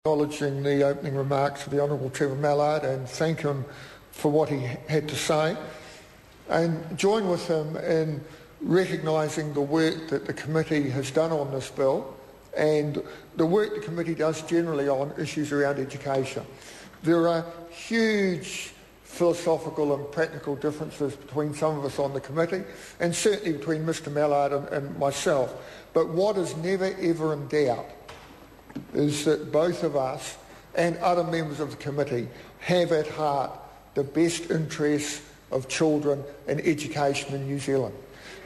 acknowledging the opening remarks of the Honourable Trevor Mallard and thank him for what he had to say, and join with him in recognising the work that the committee has done on this bill and the work the committee does generally on issues around education. There are huge philosophical and practical differences between some of us on the committee, and certainly between Mr Mallard and myself. But what is never ever in doubt is that both of us and other members of the committee have at heart the best interests of children and education in New Zealand.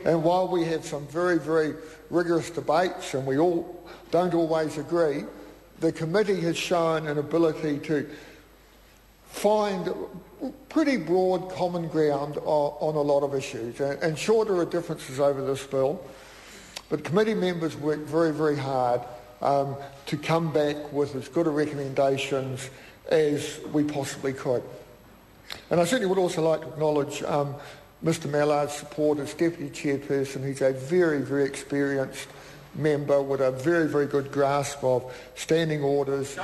And while we have some very, very rigorous debates and we all don't always agree, the committee has shown an ability to find pretty broad common ground on a lot of issues. And sure, there are differences over this bill, but committee members worked very, very hard to come back with as good a recommendations as we possibly could. And I certainly would also like to acknowledge Mr Mallard's support as Deputy Chairperson. He's a very, very experienced member with a very, very good grasp of standing orders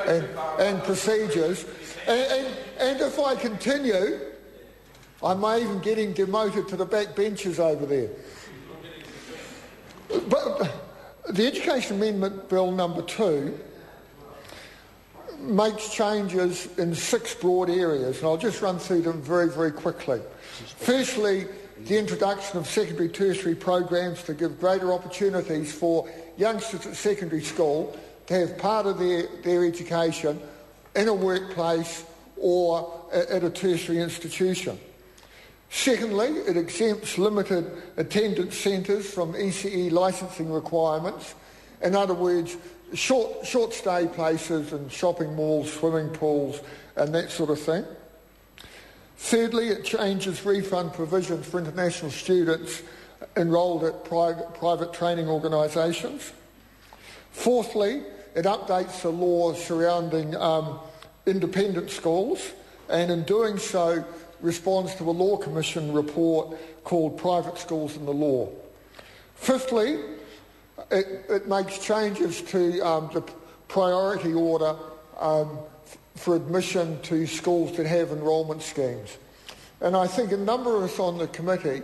and procedures. And if I continue, I may even get him demoted to the back benches over there. But the Education Amendment Bill number 2 makes changes in 6 broad areas, and I'll just run through them very, very quickly. Firstly, the introduction of secondary tertiary programs to give greater opportunities for youngsters at secondary school to have part of their education in a workplace or at a tertiary institution. Secondly, it exempts limited attendance centres from ECE licensing requirements. In other words, short stay places and shopping malls, swimming pools and that sort of thing. Thirdly, it changes refund provisions for international students enrolled at private training organisations. Fourthly, it updates the law surrounding independent schools, and in doing so responds to a Law Commission report called Private Schools and the Law. Fifthly, it makes changes to the priority order for admission to schools that have enrolment schemes. And I think a number of us on the committee,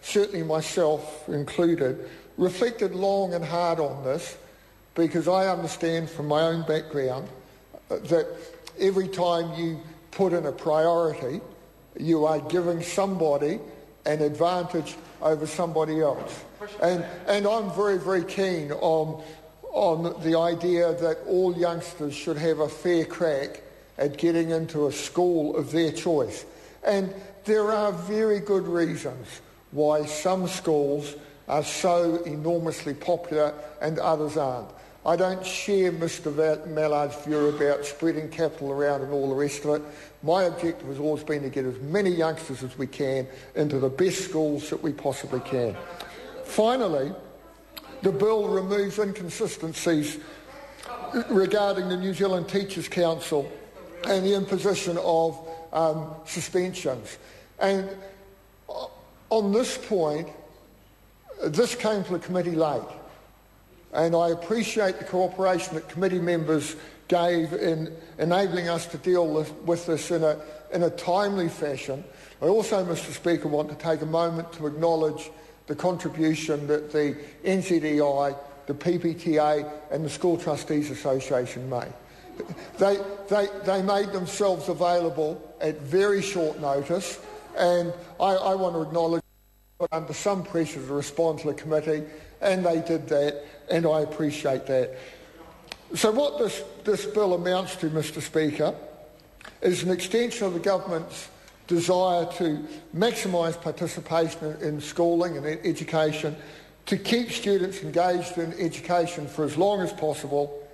certainly myself included, reflected long and hard on this, because I understand from my own background that every time you put in a priority, you are giving somebody an advantage over somebody else. And I'm very, very keen on the idea that all youngsters should have a fair crack at getting into a school of their choice. And there are very good reasons why some schools are so enormously popular and others aren't. I don't share Mr Mallard's view about spreading capital around and all the rest of it. My objective has always been to get as many youngsters as we can into the best schools that we possibly can. Finally, the bill removes inconsistencies regarding the New Zealand Teachers' Council and the imposition of suspensions. And on this point, this came to the committee late. And I appreciate the cooperation that committee members gave in enabling us to deal with this in a timely fashion. I also, Mr Speaker, want to take a moment to acknowledge the contribution that the NZEI, the PPTA and the School Trustees Association made. They made themselves available at very short notice, and I want to acknowledge that under some pressure to respond to the committee, and they did that, and I appreciate that. So what this bill amounts to, Mr Speaker, is an extension of the government's desire to maximise participation in schooling and education, to keep students engaged in education for as long as possible,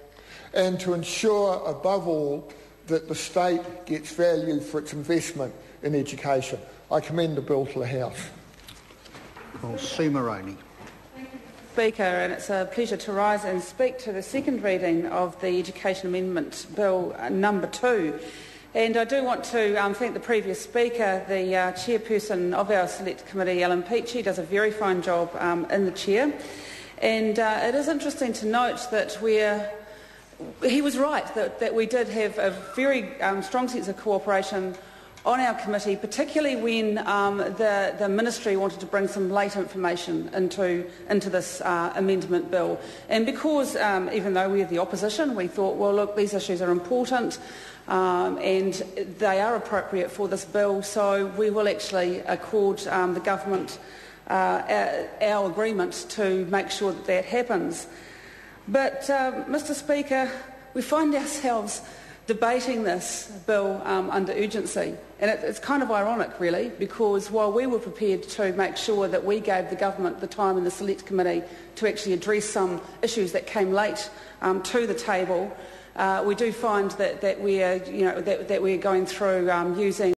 and to ensure, above all, that the state gets value for its investment in education. I commend the bill to the House. Well, Sue Moroney. Speaker, and it's a pleasure to rise and speak to the second reading of the Education Amendment Bill number 2. And I do want to thank the previous speaker, the chairperson of our Select Committee, Ellen Peachey, does a very fine job in the chair. And it is interesting to note that we're he was right that we did have a very strong sense of cooperation on our committee, particularly when the ministry wanted to bring some late information into this amendment bill. And because, even though we're the opposition, we thought, well, look, these issues are important and they are appropriate for this bill, so we will actually accord the government our agreement to make sure that that happens. But, Mr Speaker, we find ourselves debating this bill under urgency. And it's kind of ironic, really, because while we were prepared to make sure that we gave the government the time in the Select Committee to actually address some issues that came late to the table, we do find that we are going through using